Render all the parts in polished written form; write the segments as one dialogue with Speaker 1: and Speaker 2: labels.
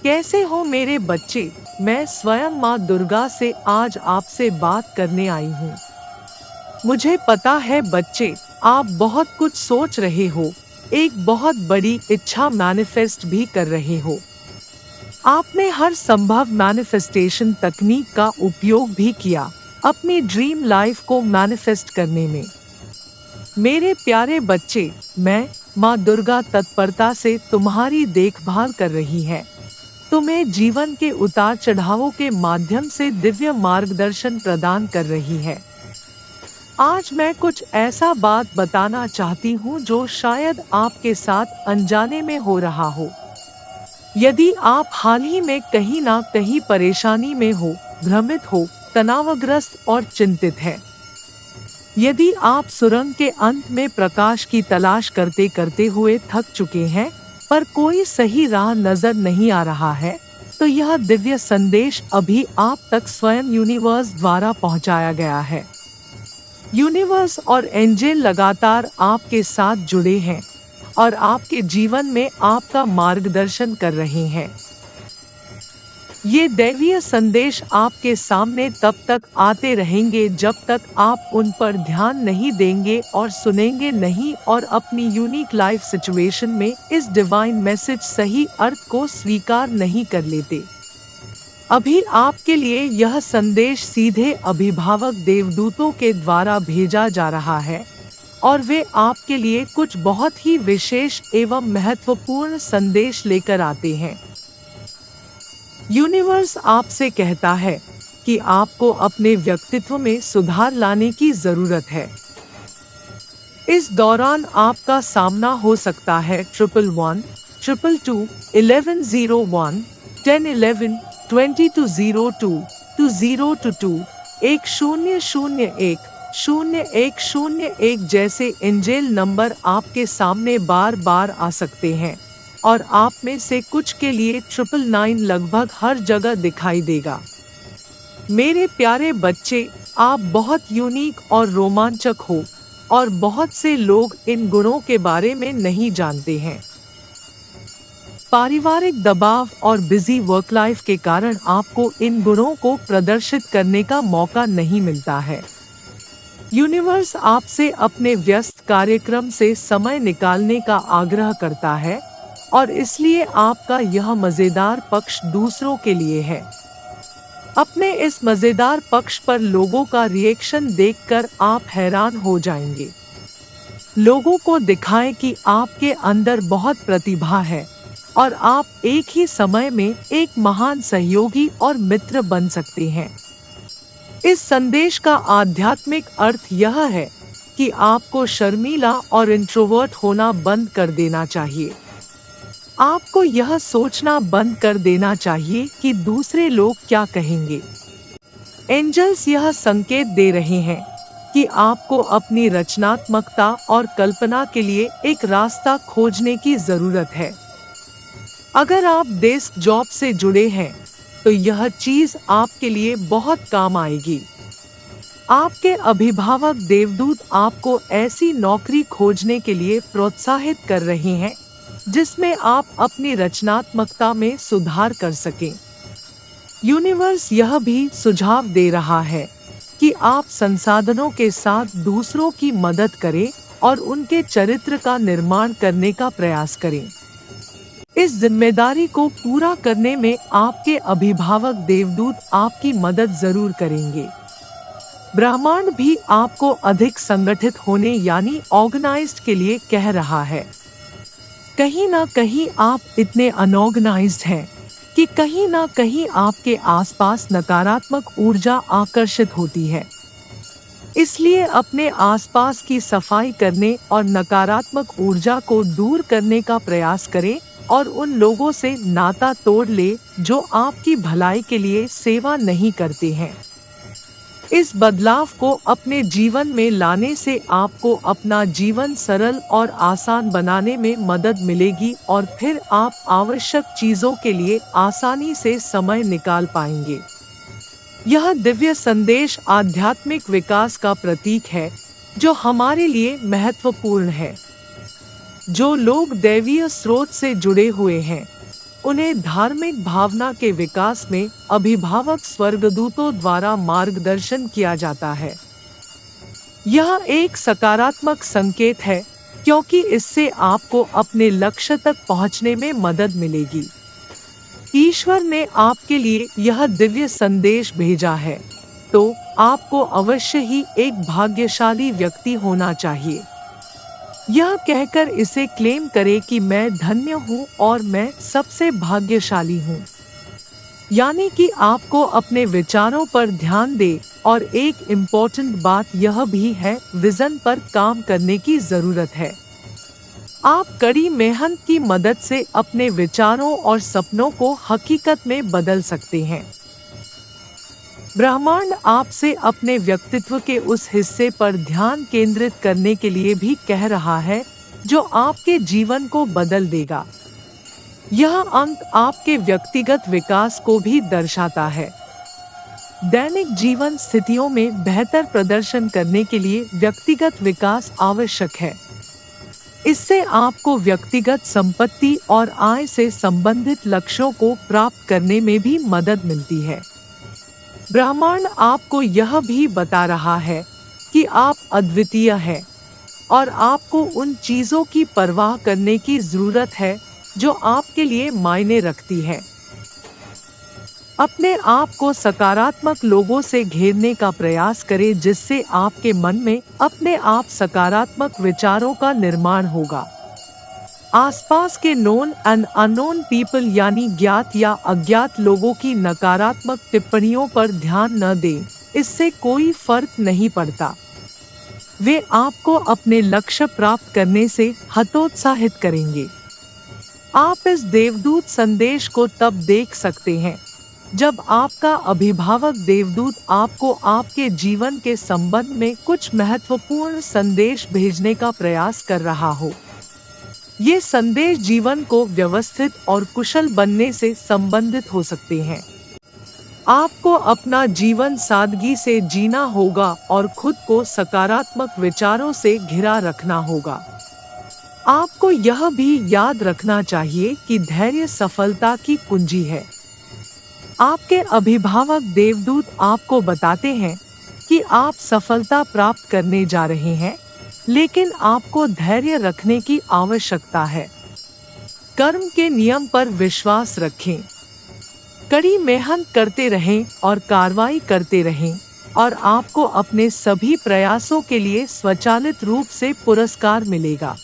Speaker 1: कैसे हो मेरे बच्चे। मैं स्वयं माँ दुर्गा से आज आपसे बात करने आई हूँ। मुझे पता है बच्चे, आप बहुत कुछ सोच रहे हो, एक बहुत बड़ी इच्छा मैनिफेस्ट भी कर रहे हो। आपने हर संभव मैनिफेस्टेशन तकनीक का उपयोग भी किया अपनी ड्रीम लाइफ को मैनिफेस्ट करने में। मेरे प्यारे बच्चे, मैं माँ दुर्गा तत्परता से तुम्हारी देखभाल कर रही है, तुम्हें जीवन के उतार चढ़ावों के माध्यम से दिव्य मार्गदर्शन प्रदान कर रही है। आज मैं कुछ ऐसा बात बताना चाहती हूँ जो शायद आपके साथ अनजाने में हो रहा हो। यदि आप हाल ही में कहीं ना कहीं परेशानी में हो, भ्रमित हो, तनावग्रस्त और चिंतित हैं, यदि आप सुरंग के अंत में प्रकाश की तलाश करते करते हुए थक चुके हैं पर कोई सही राह नजर नहीं आ रहा है, तो यह दिव्य संदेश अभी आप तक स्वयं यूनिवर्स द्वारा पहुंचाया गया है। यूनिवर्स और एंजेल लगातार आपके साथ जुड़े हैं और आपके जीवन में आपका मार्गदर्शन कर रहे हैं। ये दैवीय संदेश आपके सामने तब तक आते रहेंगे जब तक आप उन पर ध्यान नहीं देंगे और सुनेंगे नहीं और अपनी यूनिक लाइफ सिचुएशन में इस डिवाइन मैसेज सही अर्थ को स्वीकार नहीं कर लेते। अभी आपके लिए यह संदेश सीधे अभिभावक देवदूतों के द्वारा भेजा जा रहा है और वे आपके लिए कुछ बहुत ही विशेष एवं महत्वपूर्ण संदेश लेकर आते हैं। यूनिवर्स आपसे कहता है कि आपको अपने व्यक्तित्व में सुधार लाने की जरूरत है। इस दौरान आपका सामना हो सकता है 111, 222, 1101, 1011, 2202, 2022, 1001, 0101 जैसे एंजेल नंबर आपके सामने बार बार आ सकते हैं और आप में से कुछ के लिए 999 लगभग हर जगह दिखाई देगा। मेरे प्यारे बच्चे, आप बहुत यूनिक और रोमांचक हो और बहुत से लोग इन गुणों के बारे में नहीं जानते हैं। पारिवारिक दबाव और बिजी वर्क लाइफ के कारण आपको इन गुणों को प्रदर्शित करने का मौका नहीं मिलता है। यूनिवर्स आपसे अपने व्यस्त कार्यक्रम से समय निकालने का आग्रह करता है और इसलिए आपका यह मजेदार पक्ष दूसरों के लिए है। अपने इस मजेदार पक्ष पर लोगों का रिएक्शन देखकर आप हैरान हो जाएंगे। लोगों को दिखाएं कि आपके अंदर बहुत प्रतिभा है और आप एक ही समय में एक महान सहयोगी और मित्र बन सकते हैं। इस संदेश का आध्यात्मिक अर्थ यह है कि आपको शर्मीला और इंट्रोवर्ट होना बंद कर देना चाहिए। आपको यह सोचना बंद कर देना चाहिए कि दूसरे लोग क्या कहेंगे। एंजल्स यह संकेत दे रहे हैं कि आपको अपनी रचनात्मकता और कल्पना के लिए एक रास्ता खोजने की जरूरत है। अगर आप डेस्क जॉब से जुड़े हैं तो यह चीज आपके लिए बहुत काम आएगी। आपके अभिभावक देवदूत आपको ऐसी नौकरी खोजने के लिए प्रोत्साहित कर रहे हैं जिसमें आप अपनी रचनात्मकता में सुधार कर सकें। यूनिवर्स यह भी सुझाव दे रहा है कि आप संसाधनों के साथ दूसरों की मदद करें और उनके चरित्र का निर्माण करने का प्रयास करें। इस जिम्मेदारी को पूरा करने में आपके अभिभावक देवदूत आपकी मदद जरूर करेंगे। ब्रह्मांड भी आपको अधिक संगठित होने यानी ऑर्गेनाइज्ड के लिए कह रहा है। कहीं ना कहीं आप इतने अनऑर्गेनाइज्ड हैं कि कहीं ना कहीं आपके आसपास नकारात्मक ऊर्जा आकर्षित होती है। इसलिए अपने आसपास की सफाई करने और नकारात्मक ऊर्जा को दूर करने का प्रयास करें और उन लोगों से नाता तोड़ ले जो आपकी भलाई के लिए सेवा नहीं करते हैं। इस बदलाव को अपने जीवन में लाने से आपको अपना जीवन सरल और आसान बनाने में मदद मिलेगी और फिर आप आवश्यक चीजों के लिए आसानी से समय निकाल पाएंगे। यह दिव्य संदेश आध्यात्मिक विकास का प्रतीक है जो हमारे लिए महत्वपूर्ण है। जो लोग दैवीय स्रोत से जुड़े हुए हैं उन्हें धार्मिक भावना के विकास में अभिभावक स्वर्गदूतों द्वारा मार्गदर्शन किया जाता है। यह एक सकारात्मक संकेत है क्योंकि इससे आपको अपने लक्ष्य तक पहुंचने में मदद मिलेगी। ईश्वर ने आपके लिए यह दिव्य संदेश भेजा है, तो आपको अवश्य ही एक भाग्यशाली व्यक्ति होना चाहिए। यह कहकर इसे क्लेम करें कि मैं धन्य हूँ और मैं सबसे भाग्यशाली हूँ। यानी कि आपको अपने विचारों पर ध्यान दें और एक इम्पोर्टेंट बात यह भी है, विजन पर काम करने की जरूरत है। आप कड़ी मेहनत की मदद से अपने विचारों और सपनों को हकीकत में बदल सकते हैं। ब्रह्मांड आपसे अपने व्यक्तित्व के उस हिस्से पर ध्यान केंद्रित करने के लिए भी कह रहा है जो आपके जीवन को बदल देगा। यह अंक आपके व्यक्तिगत विकास को भी दर्शाता है। दैनिक जीवन स्थितियों में बेहतर प्रदर्शन करने के लिए व्यक्तिगत विकास आवश्यक है। इससे आपको व्यक्तिगत संपत्ति और आय से संबंधित लक्ष्यों को प्राप्त करने में भी मदद मिलती है। ब्रह्मांड आपको यह भी बता रहा है कि आप अद्वितीय हैं और आपको उन चीजों की परवाह करने की जरूरत है जो आपके लिए मायने रखती है। अपने आप को सकारात्मक लोगों से घेरने का प्रयास करें जिससे आपके मन में अपने आप सकारात्मक विचारों का निर्माण होगा। आसपास के नोन एंड अननोन पीपल यानी ज्ञात या अज्ञात लोगों की नकारात्मक टिप्पणियों पर ध्यान न दें, इससे कोई फर्क नहीं पड़ता। वे आपको अपने लक्ष्य प्राप्त करने से हतोत्साहित करेंगे। आप इस देवदूत संदेश को तब देख सकते हैं जब आपका अभिभावक देवदूत आपको आपके जीवन के संबंध में कुछ महत्वपूर्ण संदेश भेजने का प्रयास कर रहा हो। ये संदेश जीवन को व्यवस्थित और कुशल बनने से संबंधित हो सकते हैं। आपको अपना जीवन सादगी से जीना होगा और खुद को सकारात्मक विचारों से घिरा रखना होगा। आपको यह भी याद रखना चाहिए कि धैर्य सफलता की कुंजी है। आपके अभिभावक देवदूत आपको बताते हैं कि आप सफलता प्राप्त करने जा रहे हैं, लेकिन आपको धैर्य रखने की आवश्यकता है। कर्म के नियम पर विश्वास रखें, कड़ी मेहनत करते रहें और कार्रवाई करते रहें और आपको अपने सभी प्रयासों के लिए स्वचालित रूप से पुरस्कार मिलेगा।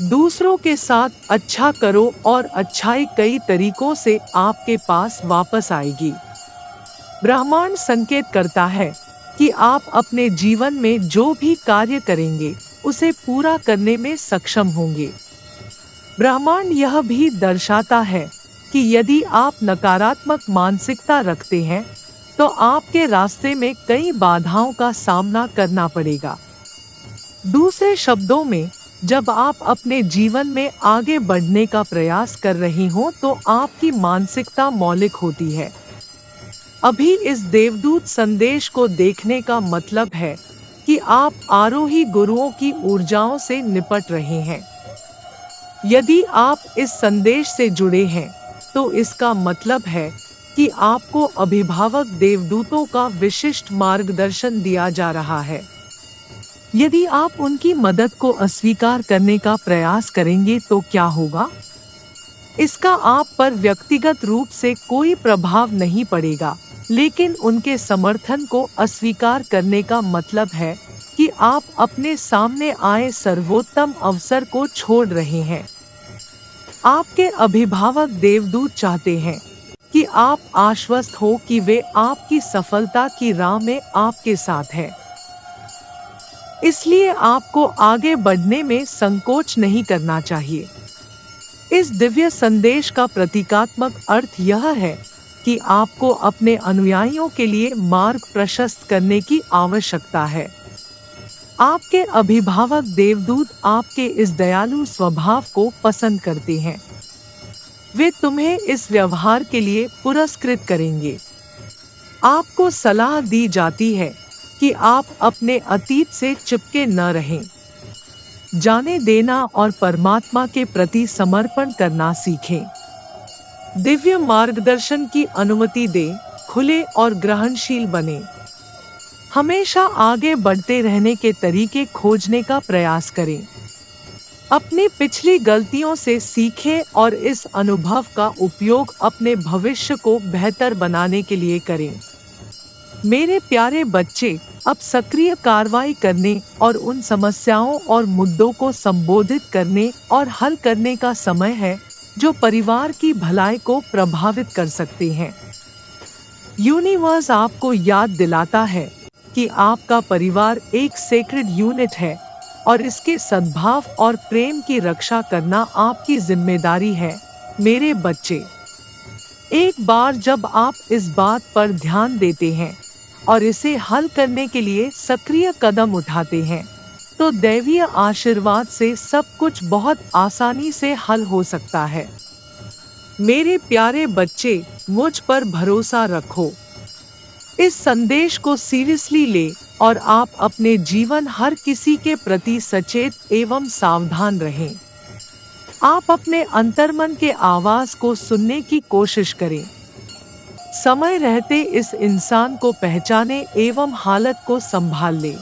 Speaker 1: दूसरों के साथ अच्छा करो और अच्छाई कई तरीकों से आपके पास वापस आएगी। ब्रह्मांड संकेत करता है कि आप अपने जीवन में जो भी कार्य करेंगे उसे पूरा करने में सक्षम होंगे। ब्रह्मांड यह भी दर्शाता है कि यदि आप नकारात्मक मानसिकता रखते हैं तो आपके रास्ते में कई बाधाओं का सामना करना पड़ेगा। दूसरे शब्दों में, जब आप अपने जीवन में आगे बढ़ने का प्रयास कर रहे हो तो आपकी मानसिकता मौलिक होती है। अभी इस देवदूत संदेश को देखने का मतलब है कि आप आरोही गुरुओं की ऊर्जाओं से निपट रहे हैं। यदि आप इस संदेश से जुड़े हैं तो इसका मतलब है कि आपको अभिभावक देवदूतों का विशिष्ट मार्गदर्शन दिया जा रहा है। यदि आप उनकी मदद को अस्वीकार करने का प्रयास करेंगे तो क्या होगा? इसका आप पर व्यक्तिगत रूप से कोई प्रभाव नहीं पड़ेगा, लेकिन उनके समर्थन को अस्वीकार करने का मतलब है कि आप अपने सामने आए सर्वोत्तम अवसर को छोड़ रहे हैं। आपके अभिभावक देवदूत चाहते हैं कि आप आश्वस्त हो कि वे आपकी सफलता की राह में आपके साथ हैं। इसलिए आपको आगे बढ़ने में संकोच नहीं करना चाहिए। इस दिव्य संदेश का प्रतीकात्मक अर्थ यह है कि आपको अपने अनुयायियों के लिए मार्ग प्रशस्त करने की आवश्यकता है। आपके अभिभावक देवदूत आपके इस दयालु स्वभाव को पसंद करते हैं। वे तुम्हें इस व्यवहार के लिए पुरस्कृत करेंगे। आपको सलाह दी जाती है कि आप अपने अतीत से चिपके न रहें। जाने देना और परमात्मा के प्रति समर्पण करना सीखें। दिव्य मार्गदर्शन की अनुमति दें, खुले और ग्रहणशील बने। हमेशा आगे बढ़ते रहने के तरीके खोजने का प्रयास करें। अपनी पिछली गलतियों से सीखें और इस अनुभव का उपयोग अपने भविष्य को बेहतर बनाने के लिए करें। मेरे प्यारे बच्चे, अब सक्रिय कार्रवाई करने और उन समस्याओं और मुद्दों को संबोधित करने और हल करने का समय है जो परिवार की भलाई को प्रभावित कर सकते हैं। यूनिवर्स आपको याद दिलाता है कि आपका परिवार एक सेक्रेड यूनिट है और इसके सद्भाव और प्रेम की रक्षा करना आपकी जिम्मेदारी है। मेरे बच्चे, एक बार जब आप इस बात पर ध्यान देते हैं और इसे हल करने के लिए सक्रिय कदम उठाते हैं, तो दैवीय आशीर्वाद से सब कुछ बहुत आसानी से हल हो सकता है। मेरे प्यारे बच्चे, मुझ पर भरोसा रखो। इस संदेश को सीरियसली ले और आप अपने जीवन हर किसी के प्रति सचेत एवं सावधान रहें। आप अपने अंतर्मन के आवाज को सुनने की कोशिश करें। समय रहते इस इंसान को पहचाने एवं हालत को संभाल ले।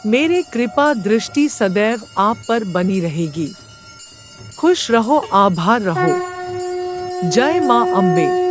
Speaker 1: मेरी कृपा दृष्टि सदैव आप पर बनी रहेगी। खुश रहो, आभार रहो। जय मां अम्बे।